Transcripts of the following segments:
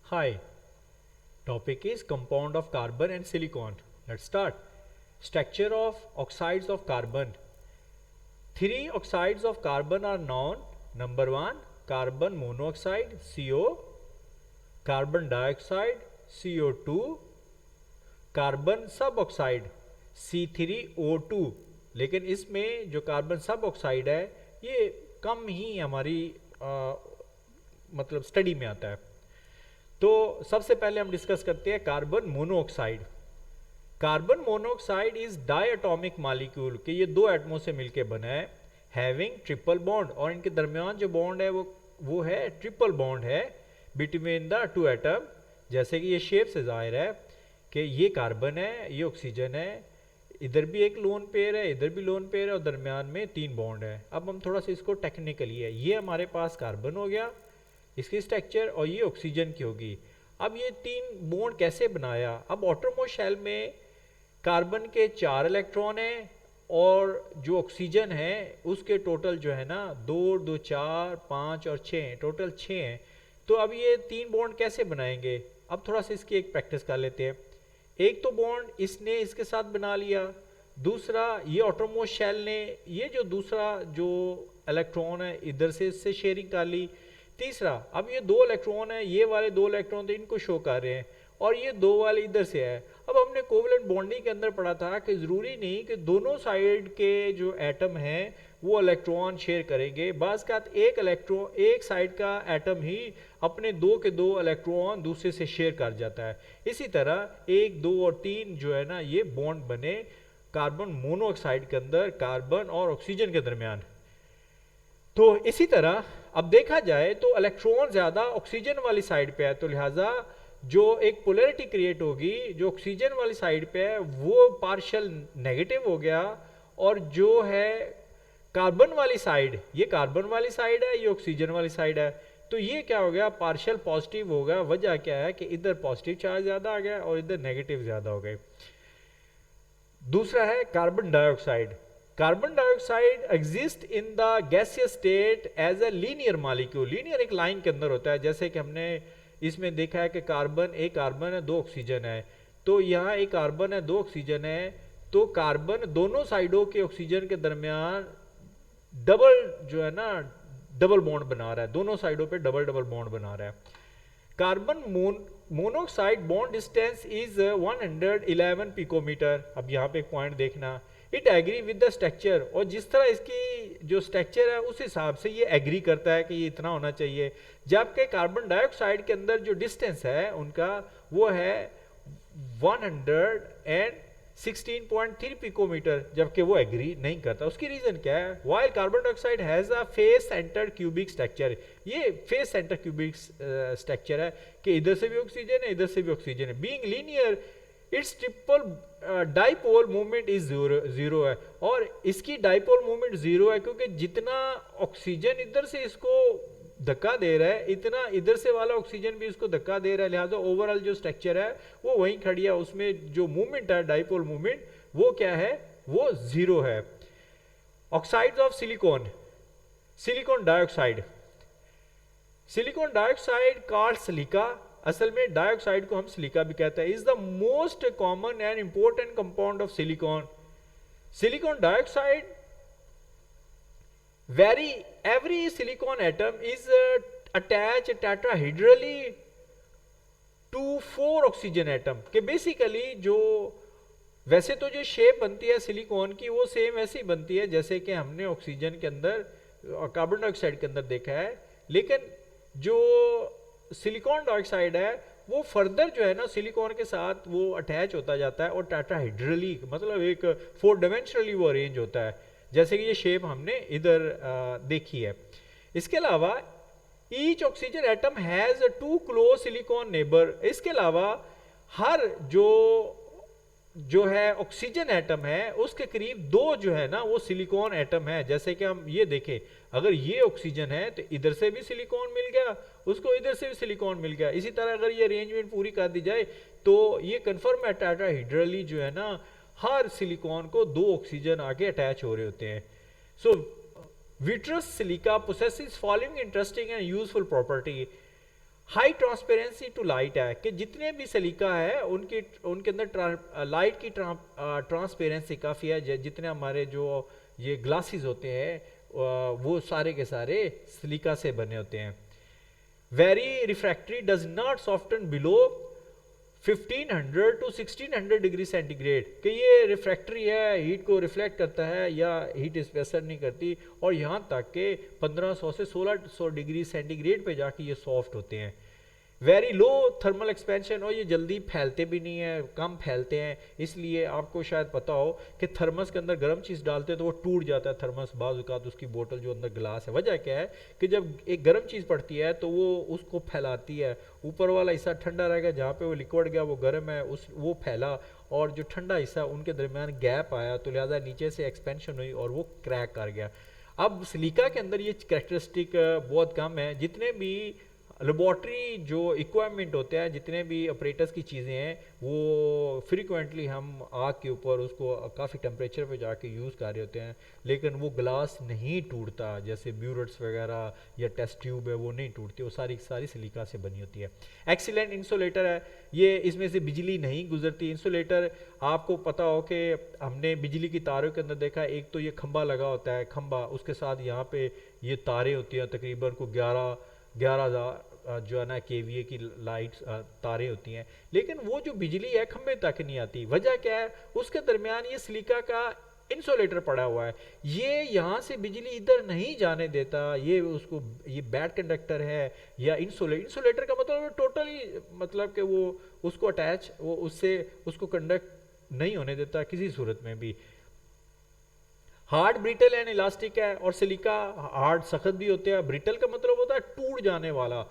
Hi, topic is compound of carbon and silicon. Let's start. Structure of oxides of carbon. Three oxides of carbon are known. Number one, carbon monoxide CO, carbon dioxide CO2, carbon सब oxide C3O2। लेकिन इसमें जो carbon सब oxide है ये कम ही हमारी मतलब study में आता है। तो सबसे पहले हम डिस्कस करते हैं carbon monoxide. Carbon monoxide is diatomic molecule कि ये दो एटमों से मिलकर बना है, हैविंग ट्रिपल बॉन्ड, और इनके दरमियान जो बॉन्ड है वो है ट्रिपल बॉन्ड है बिटवीन द टू एटम। जैसे कि ये शेप से जाहिर है कि ये कार्बन है, ये ऑक्सीजन है, इधर भी एक लोन पेयर है, इधर भी लोन पेयर है, और दरमियान में तीन बॉन्ड है। अब हम थोड़ा सा इसको टेक्निकली है, ये हमारे पास कार्बन हो गया इसकी स्ट्रक्चर, और ये ऑक्सीजन की होगी। अब ये तीन बॉन्ड कैसे बनाया? अब आउटरमोस्ट शेल में कार्बन के 4 इलेक्ट्रॉन हैं और जो ऑक्सीजन है उसके टोटल जो है ना 2 2 4 5 और 6, टोटल 6 हैं। तो अब ये तीन बॉन्ड कैसे बनाएंगे? अब थोड़ा सा इसकी एक प्रैक्टिस कर लेते हैं। एक तो बॉन्ड इसने इसके साथ बना लिया, दूसरा ये आउटरमोस्ट शेल ने ये जो दूसरा जो इलेक्ट्रॉन है इधर से इससे शेयरिंग कर ली, तीसरा अब ये दो इलेक्ट्रॉन है, ये वाले दो इलेक्ट्रॉन तो इनको शो कर रहे हैं, और ये दो वाले इधर से है। अब हमने कोवलेंट बॉन्डिंग के अंदर पढ़ा था कि ज़रूरी नहीं कि दोनों साइड के जो एटम हैं वो इलेक्ट्रॉन शेयर करेंगे, बाज़ का एक इलेक्ट्रॉन एक साइड का एटम ही अपने दो के दो इलेक्ट्रॉन दूसरे से शेयर कर जाता है। इसी तरह 1 2 और 3 जो है ना ये बॉन्ड बने कार्बन मोनोऑक्साइड के अंदर कार्बन और ऑक्सीजन के दरमियान। तो इसी तरह अब देखा जाए तो इलेक्ट्रॉन ज़्यादा ऑक्सीजन वाली साइड पे है, तो लिहाजा जो एक पोलैरिटी क्रिएट होगी जो ऑक्सीजन वाली साइड पे है वो पार्शियल नेगेटिव हो गया, और जो है कार्बन वाली साइड, ये कार्बन वाली साइड है, ये ऑक्सीजन वाली साइड है, तो ये क्या हो गया? पार्शियल पॉजिटिव हो गया। वजह क्या है कि इधर पॉजिटिव चार्ज ज़्यादा आ गया और इधर नेगेटिव ज़्यादा हो गए। दूसरा है carbon dioxide. Carbon dioxide exist in the gaseous state as a linear molecule. Linear एक लाइन के अंदर होता है, जैसे कि हमने इसमें देखा है कि एक कार्बन है, दो ऑक्सीजन है, तो यहाँ एक कार्बन है, दो ऑक्सीजन है, तो कार्बन दोनों साइडों के ऑक्सीजन के दरमियान डबल जो है ना डबल बॉन्ड बना रहा है, दोनों साइडों पे डबल डबल बॉन्ड बना रहा है। Carbon monoxide bond distance is 111 picometre. अब यहाँ पे एक पॉइंट देखना, it agree with the structure, और जिस तरह इसकी जो स्ट्रक्चर है उस हिसाब से ये एग्री करता है कि ये इतना होना चाहिए। जबकि कार्बन डाइऑक्साइड के अंदर जो डिस्टेंस है उनका वो है 116.3 पिकोमीटर, जबकि वो एग्री नहीं करता। उसकी रीजन क्या है? While carbon dioxide has a face centred cubic structure, ये फेस सेंटर क्यूबिक स्ट्रक्चर है कि इधर से भी ऑक्सीजन है, इधर से भी ऑक्सीजन है। Being linear it's triple dipole movement is zero है, और इसकी डाइपोल मूवमेंट जीरो है क्योंकि जितना ऑक्सीजन इधर से इसको धक्का दे रहा है इतना इधर से वाला ऑक्सीजन भी इसको धक्का दे रहा है, लिहाजा ओवरऑल जो स्ट्रक्चर है वो वहीं खड़ी है, उसमें जो मूवमेंट है डाइपोल मूवमेंट वो क्या है? वो जीरो है। Oxides of silicon. Silicon dioxide, silicon dioxide called silica, असल में डाइऑक्साइड को हम सिलिका भी कहते हैं, is the most common and important compound of silicon. Silicon dioxide every silicon atom is attached tetrahedrally to 4 oxygen atom के basically जो वैसे तो जो शेप बनती है सिलिकॉन की वो सेम ऐसी बनती है जैसे कि हमने ऑक्सीजन के अंदर कार्बन डाइऑक्साइड के अंदर देखा है, लेकिन जो सिलिकॉन डाइऑक्साइड है वो फर्दर जो है ना सिलिकॉन के साथ वो अटैच होता जाता है, और टेट्राहेड्रली मतलब एक 4 डायमेंशनली वो अरेंज होता है, जैसे कि ये शेप हमने इधर देखी है। इसके अलावा each oxygen atom has 2 close silicon neighbour. इसके अलावा हर जो है ऑक्सीजन एटम है उसके करीब दो जो है ना वो सिलिकॉन एटम है। जैसे कि हम ये देखें, अगर ये ऑक्सीजन है तो इधर से भी सिलिकॉन मिल गया, उसको इधर से भी सिलिकॉन मिल गया। इसी तरह अगर ये अरेंजमेंट पूरी कर दी जाए तो ये कन्फर्म है टेट्राहेड्रली जो है ना हर सिलिकॉन को दो ऑक्सीजन आगे अटैच हो रहे होते हैं। So vitreous silica possesses following interesting and useful property. High transparency to light है कि जितने भी सलीका है उनकी उनके अंदर लाइट की ट्रांसपेरेंसी काफ़ी है। जितने हमारे जो ये ग्लासेस होते हैं वो सारे के सारे सिलिका से बने होते हैं। Very refractory, does not soften below 1500 to 1600 degree centigrade, कि ये रिफ्रैक्टरी है, हीट को रिफ्लेक्ट करता है या हीट इस पर असर नहीं करती, और यहाँ तक कि 1500 से 1600 डिग्री सेंटीग्रेड पे जाके ये सॉफ्ट होते हैं। वेरी लो थर्मल एक्सपेंशन, और ये जल्दी फैलते भी नहीं है, कम फैलते हैं। इसलिए आपको शायद पता हो कि थर्मस के अंदर गर्म चीज़ डालते हैं तो वो टूट जाता है थर्मस, बाज़ औक़ात उसकी बोतल जो अंदर गिलास है। वजह क्या है कि जब एक गर्म चीज़ पड़ती है तो वो उसको फैलाती है, ऊपर वाला हिस्सा ठंडा रहेगा, जहाँ पे वो लिक्विड गया वो गर्म है, उस वो फैला, और जो ठंडा हिस्सा उनके दरमियान गैप आया तो लिहाजा नीचे से एक्सपेंशन हुई और वो क्रैक कर गया। अब सिलिका के अंदर ये कैरेक्टरिस्टिक बहुत कम है। जितने भी लेबॉर्ट्री जो इक्विपमेंट होते हैं, जितने भी ऑपरेटर्स की चीज़ें हैं, वो फ्रीक्वेंटली हम आग के ऊपर उसको काफ़ी टेम्परेचर पे जाके यूज़ कर रहे होते हैं, लेकिन वो ग्लास नहीं टूटता। जैसे ब्यूरेट्स वगैरह या टेस्ट ट्यूब है वो नहीं टूटती, वो सारी सारी सिलिका से बनी होती है। एक्सीलेंट इंसुलेटर है ये, इसमें से बिजली नहीं गुजरती। इंसुलेटर आपको पता हो कि हमने बिजली की तारों के अंदर देखा, एक तो ये खंबा लगा होता है, खंबा उसके साथ यहाँ पे ये तारें होती हैं, तकरीबन को 11,000 जो है ना KVA की लाइट्स तारें होती हैं, लेकिन वो जो बिजली है खंबे तक नहीं आती। वजह क्या है, उसके दरमियान ये सिलिका का इंसुलेटर पड़ा हुआ है, ये यहाँ से बिजली इधर नहीं जाने देता। ये उसको ये बैड कंडक्टर है या इंसुलेटर का मतलब टोटली मतलब कि वो उसको अटैच वो उससे उसको कंडक्ट नहीं होने देता किसी सूरत में भी। हार्ड, ब्रिटल एंड इलास्टिक है, और सिलिका हार्ड सख्त भी होते हैं। ब्रिटल का मतलब होता है टूट जाने वाला,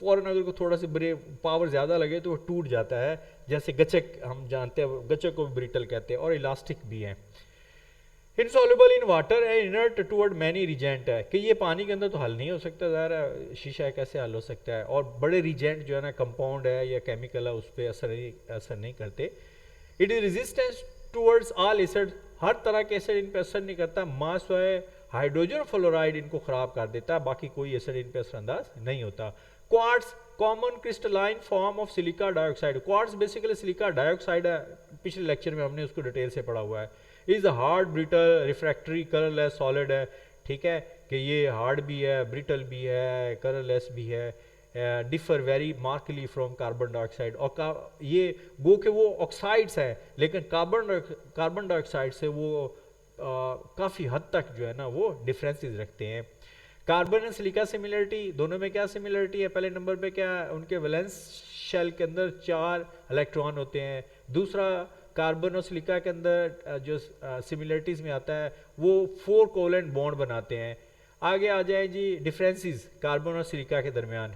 फौरन अगर को थोड़ा सा ब्रे पावर ज़्यादा लगे तो वो टूट जाता है, जैसे गचक हम जानते हैं, गचक को भी ब्रिटल कहते हैं। और इलास्टिक भी है। Insoluble in water and inert toward many reagent है, कि ये पानी के अंदर तो हल नहीं हो सकता, ज़ाहिर है शीशा कैसे हल हो सकता है, और बड़े रिजेंट जो है ना कंपाउंड है या केमिकल है उस पर असर नहीं करते। It is resistance towards all acid, हर तरह के एसिड इन पर असर नहीं करता। मास है हाइड्रोजन फ्लोराइड इनको खराब कर देता है, बाकी कोई एसिड इन पर असरअंदाज नहीं होता। Quartz, common crystalline form of silica dioxide, quartz basically silica dioxide है, पिछले लेक्चर में हमने उसको डिटेल से पढ़ा हुआ है। Is hard, brittle, refractory, colourless, solid है। ठीक है कि ये हार्ड भी है, ब्रिटल भी है, कलरलेस भी है। Differ very markedly from carbon dioxide, और ये गो के वो ऑक्साइड्स हैं, लेकिन कार्बन डाइऑक्साइड से वो काफ़ी हद तक जो है ना वो डिफरेंसेस रखते हैं। कार्बन एंड सिलिका सिमिलरिटी, दोनों में क्या सिमिलरिटी है? पहले नंबर पे क्या है, उनके वैलेंस शेल के अंदर 4 इलेक्ट्रॉन होते हैं। दूसरा, कार्बन और सिलिका के अंदर जो सिमिलरिटीज़ में आता है वो 4 कोवेलेंट बॉन्ड बनाते हैं। आगे आ जाए जी डिफरेंसेस कार्बन और सिलिका के दरमियान।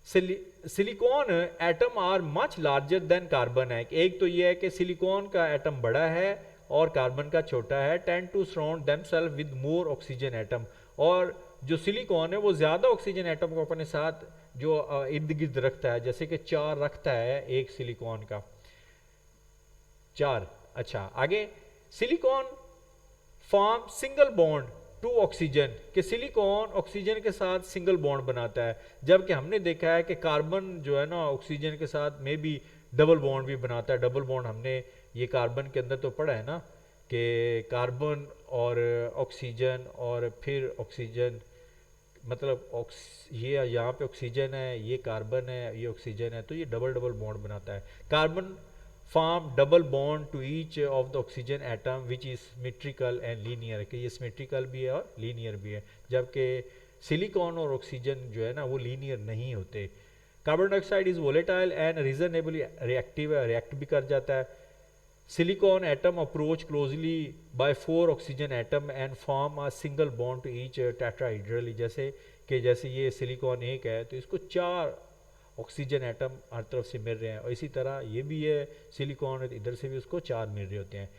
Silicon atom are much larger than carbon है। एक तो ये है कि सिलिकॉन का एटम बड़ा है और कार्बन का छोटा है। Tend to surround themselves with more oxygen atom, और जो सिलिकॉन है वो ज़्यादा ऑक्सीजन एटम को अपने साथ जो इर्द गिर्द रखता है, जैसे कि 4 रखता है एक सिलिकॉन का 4। अच्छा आगे, silicon form single bond to oxygen, कि सिलिकॉन ऑक्सीजन के साथ सिंगल बॉन्ड बनाता है, जबकि हमने देखा है कि कार्बन जो है ना ऑक्सीजन के साथ में भी डबल बॉन्ड भी बनाता है। डबल बॉन्ड हमने ये कार्बन के अंदर तो पढ़ा है ना, कि कार्बन और ऑक्सीजन और फिर ऑक्सीजन, मतलब ये यहाँ पे ऑक्सीजन है, ये कार्बन है, ये ऑक्सीजन है, तो ये डबल डबल बॉन्ड बनाता है। Carbon form double bond to each of the oxygen atom which is symmetrical and linear, कि ये सिमेट्रिकल भी है और लीनियर भी है, जबकि सिलिकॉन और ऑक्सीजन जो है ना वो लीनियर नहीं होते। Carbon dioxide is volatile and reasonably reactive है, रिएक्ट भी कर जाता है। Silicon atom approach closely by 4 oxygen atom and form a single bond to each tetrahedrally, जैसे ये सिलिकॉन एक है तो इसको 4 ऑक्सीजन एटम हर तरफ से मिल रहे हैं, और इसी तरह ये भी है सिलिकॉन, इधर से भी उसको 4 मिल रहे होते हैं।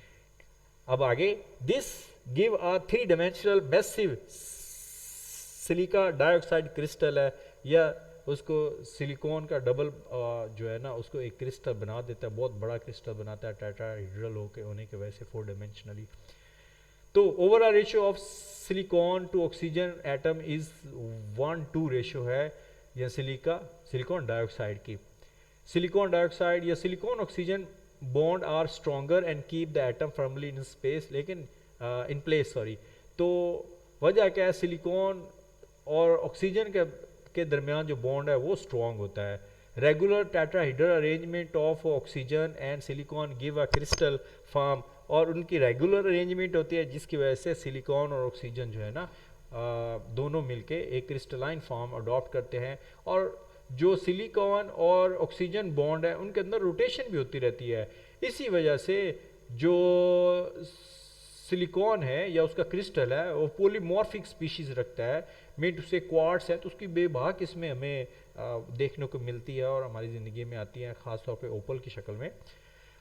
अब आगे, this give a 3 dimensional massive silica dioxide crystal है, या उसको सिलिकॉन का डबल जो है ना उसको एक क्रिस्टल बना देता है, बहुत बड़ा क्रिस्टल बनाता है टेट्राहेड्रल होने की वजह से 4 डायमेंशनली। तो overall ratio of silicon to oxygen atom is 1:2 ratio है, या सिलिकॉन डाइऑक्साइड की। सिलिकॉन डाइऑक्साइड या silicon oxygen bond are stronger and keep the atom firmly in space, लेकिन इन प्लेस सॉरी। तो वजह क्या है, सिलिकॉन और ऑक्सीजन के दरमियान जो बॉन्ड है वो स्ट्रॉन्ग होता है। Regular tetrahedral arrangement of oxygen and silicon give a crystal form, और उनकी रेगुलर अरेंजमेंट होती है जिसकी वजह से सिलिकॉन और ऑक्सीजन जो है ना दोनों मिलके एक क्रिस्टलाइन फॉर्म अडॉप्ट करते हैं। और जो सिलिकॉन और ऑक्सीजन बॉन्ड है उनके अंदर रोटेशन भी होती रहती है। इसी वजह से जो सिलिकॉन है या उसका क्रिस्टल है वो पॉलीमॉर्फिक स्पीशीज़ रखता है। मिड से क्वार्ट्स है तो उसकी बेबाक इसमें हमें देखने को मिलती है और हमारी ज़िंदगी में आती है, ख़ासतौर पे ओपल की शक्ल में।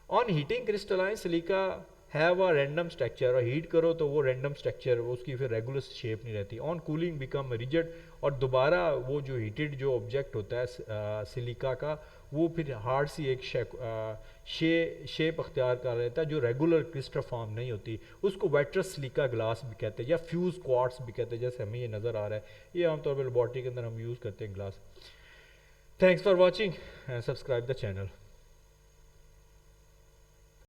On heating crystalline silica have a random structure, और हीट करो तो वो रैंडम स्ट्रक्चर, उसकी फिर रेगुलर शेप नहीं रहती। ऑन कूलिंग बिकम रिजिड, और दोबारा वो जो हीटेड जो ऑब्जेक्ट होता है सिलिका का वो फिर हार्ड सी एक शेप अख्तियार कर लेता है जो रेगुलर क्रिस्टल फॉर्म नहीं होती। उसको वेट्रस सिलिका ग्लास भी कहते हैं या फ्यूज क्वार्ट्स भी कहते हैं, जैसे हमें ये नज़र आ रहा है। ये आमतौर पर लेबॉर्ट्री के अंदर हम यूज़ करते हैं glass. Thanks for watching and subscribe the channel.